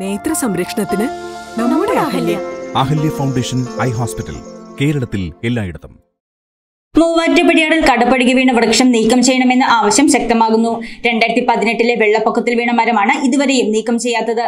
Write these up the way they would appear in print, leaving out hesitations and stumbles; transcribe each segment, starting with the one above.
നേത്ര സംരക്ഷണത്തിന് നമ്മുടെ Ahalya. Ahalya foundation eye hospital, കേരളത്തിൽ എല്ലായിടത്തും. മൂവാറ്റുപുഴയാറിൽ കടപുഴകി വീണ വൃക്ഷം നീക്കം ചെയ്യണമെന്ന ആവശ്യം ശക്തമാകുന്നു. 2018 വെള്ളപ്പൊക്കത്തിൽ വീണ മരമാണ് ഇതുവരെയും നീക്കം ചെയ്യാത്തത്.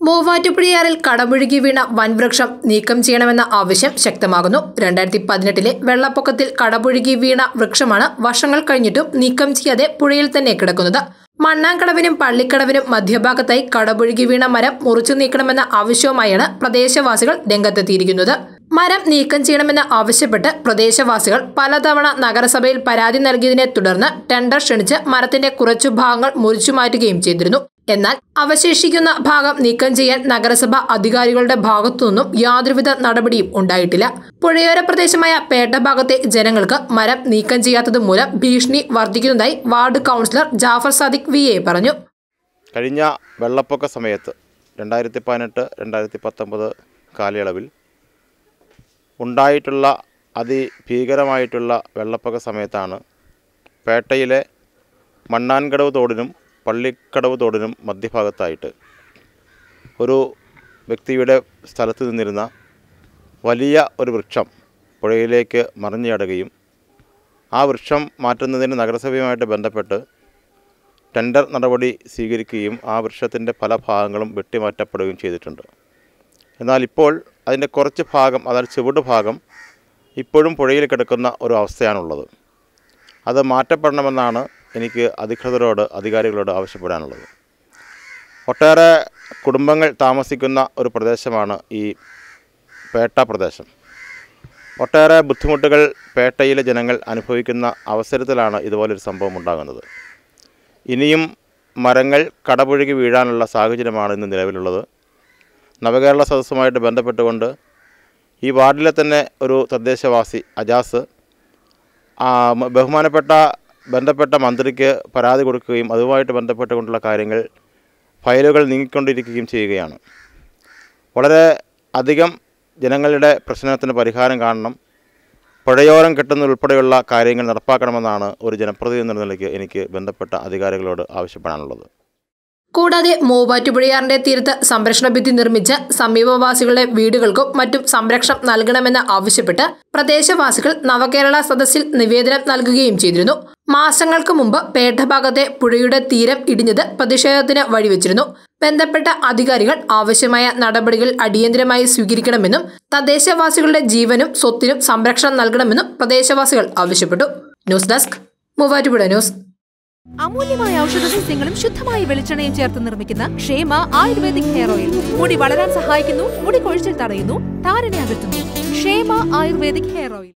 മൂവാറ്റുപുഴയാറിൽ കടപുഴകി വീണ വൻവൃക്ഷം നീക്കം ചെയ്യണമെന്ന ആവശ്യം ശക്തമാകുന്നു. 2018 വെള്ളപ്പൊക്കത്തിൽ കടപുഴകി വീണ വൃക്ഷമാണ് വർഷങ്ങൾ കഴിഞ്ഞിട്ടും നീക്കം ചെയ്യാതെ പുഴയിൽ തന്നെ കിടക്കുന്നത്. മണ്ണാങ്കടവിനും പള്ളിക്കടവിനും മധ്യഭാഗത്തായി കടപുഴകി വീണ മരം മുറിച്ചു നീക്കണമെന്ന ആവശ്യവുമായാണ് പ്രദേശവാസികൾ രംഗത്തെത്തിയിരിക്കുന്നത്. മരം നീക്കം ചെയ്യണമെന്ന് ആവശ്യപ്പെട്ട് പ്രദേശവാസികൾ പലതവണ നഗരസഭയിൽ പരാതി നൽകിയതിനെ തുടർന്ന് ടെൻഡർ ക്ഷണിച്ച് മരത്തിന്റെ കുറച്ചു ഭാഗങ്ങൾ മുറിച്ചു മാറ്റുകയും ചെയ്തിരുന്നു. എന്നാൽ അവശേഷിക്കുന്ന ഭാഗം നീക്കം ചെയ്യാൻ നഗരസഭ അധികാരികളുടെ ഭാഗത്തുനിന്നും യാതൊരുവിധ നടപടിയും ഉണ്ടായിട്ടില്ല. പുഴയോര പ്രദേശമായ പേട്ട ഭാഗത്തെ ജനങ്ങൾക്ക് മരം നീക്കം ചെയ്യാത്തത് മൂലം ഭീഷണി വർദ്ധിക്കുന്നതായി ward councillor Jafar Sadiq VA പറഞ്ഞു. കഴിഞ്ഞ വെള്ളപ്പൊക്ക സമയത്ത് 2018-2019 കാലയളവിൽ ഉണ്ടായിട്ടുള്ള അതിഭീകരമായിട്ടുള്ള വെള്ളപ്പൊക്ക സമയത്താണ് പേട്ടയിലെ മണ്ണാൻകടവ് തോടിനും പള്ളിക്കടവ് തോടിനും മധ്യഭാഗത്തായിട്ട് ഒരു വ്യക്തിയുടെ സ്ഥലത്ത് നിന്നിരുന്ന വലിയ ഒരു വൃക്ഷം പുഴയിലേക്ക് മറിഞ്ഞടയുകയും ആ വൃക്ഷം മാറ്റുന്നതിന് നഗരസഭയുമായിട്ട് ബന്ധപ്പെട്ട് ടെൻഡർ നടപടി സ്വീകരിക്കുകയും ആ വൃക്ഷത്തിൻ്റെ പല ഭാഗങ്ങളും വെട്ടിമാറ്റപ്പെടുകയും ചെയ്തിട്ടുണ്ട്. എന്നാൽ ഇപ്പോൾ അതിൻ്റെ കുറച്ച് ഭാഗം, അതായത് ചുവട് ഭാഗം ഇപ്പോഴും പുഴയിൽ കിടക്കുന്ന ഒരു അവസ്ഥയാണുള്ളത്. അത് മാറ്റപ്പെടണമെന്നാണ് എനിക്ക് അധികാരികളോട് ആവശ്യപ്പെടാനുള്ളത്. ഒട്ടേറെ കുടുംബങ്ങൾ താമസിക്കുന്ന ഒരു പ്രദേശമാണ് ഈ പേട്ട പ്രദേശം. ഒട്ടേറെ ബുദ്ധിമുട്ടുകൾ പേട്ടയിലെ ജനങ്ങൾ അനുഭവിക്കുന്ന അവസരത്തിലാണ് ഇതുപോലൊരു സംഭവം ഉണ്ടാകുന്നത്. ഇനിയും മരങ്ങൾ കടപുഴകി വീഴാനുള്ള സാഹചര്യമാണ് ഇന്ന് നിലവിലുള്ളത്. നവകേരള സദസ്സുമായിട്ട് ബന്ധപ്പെട്ടുകൊണ്ട് ഈ വാർഡിലെ തന്നെ ഒരു തദ്ദേശവാസി അജാസ് ബന്ധപ്പെട്ട മന്ത്രിക്ക് പരാതി കൊടുക്കുകയും അതുമായിട്ട് ബന്ധപ്പെട്ടുകൊണ്ടുള്ള കാര്യങ്ങൾ ഫയലുകൾ നീങ്ങിക്കൊണ്ടിരിക്കുകയും ചെയ്യുകയാണ്. വളരെ അധികം ജനങ്ങളുടെ പ്രശ്നത്തിന് പരിഹാരം കാണണം, പുഴയോരം കെട്ടുന്നതുൾപ്പെടെയുള്ള കാര്യങ്ങൾ നടപ്പാക്കണമെന്നാണ് ഒരു ജനപ്രതിനിധി എന്ന നിലയ്ക്ക് എനിക്ക് ബന്ധപ്പെട്ട അധികാരികളോട് ആവശ്യപ്പെടാനുള്ളത്. കൂടാതെ മൂവാറ്റുപുഴയാറിന്റെ തീരത്ത് സംരക്ഷണ ഭിത്തി നിർമ്മിച്ച് സമീപവാസികളുടെ വീടുകൾക്കും മറ്റും സംരക്ഷണം നൽകണമെന്ന് ആവശ്യപ്പെട്ട് പ്രദേശവാസികൾ നവകേരള സദസ്സിൽ നിവേദനം നൽകുകയും ചെയ്തിരുന്നു. മാസങ്ങൾക്ക് മുമ്പ് പേട്ട ഭാഗത്തെ പുഴയുടെ തീരം ഇടിഞ്ഞത് പ്രതിഷേധത്തിന് വഴിവെച്ചിരുന്നു. ബന്ധപ്പെട്ട അധികാരികൾ ആവശ്യമായ നടപടികൾ അടിയന്തരമായി സ്വീകരിക്കണമെന്നും തദ്ദേശവാസികളുടെ ജീവനും സ്വത്തിനും സംരക്ഷണം നൽകണമെന്നും പ്രദേശവാസികൾ ആവശ്യപ്പെട്ടു. News desk, Muvattupuzha news. അമൂല്യമായ ഔഷധസസ്യങ്ങളും ശുദ്ധമായ വെളിച്ചെണ്ണയും ചേർത്ത് നിർമ്മിക്കുന്ന ക്ഷേമ ആയുർവേദിക് ഹെയർ ഓയിൽ മുടി വളരാൻ സഹായിക്കുന്നു, മുടി കൊഴിച്ചിൽ തടയുന്നു, താരനെ അകറ്റുന്നു. ക്ഷേമ ആയുർവേദിക് ഹെയർ ഓയിൽ.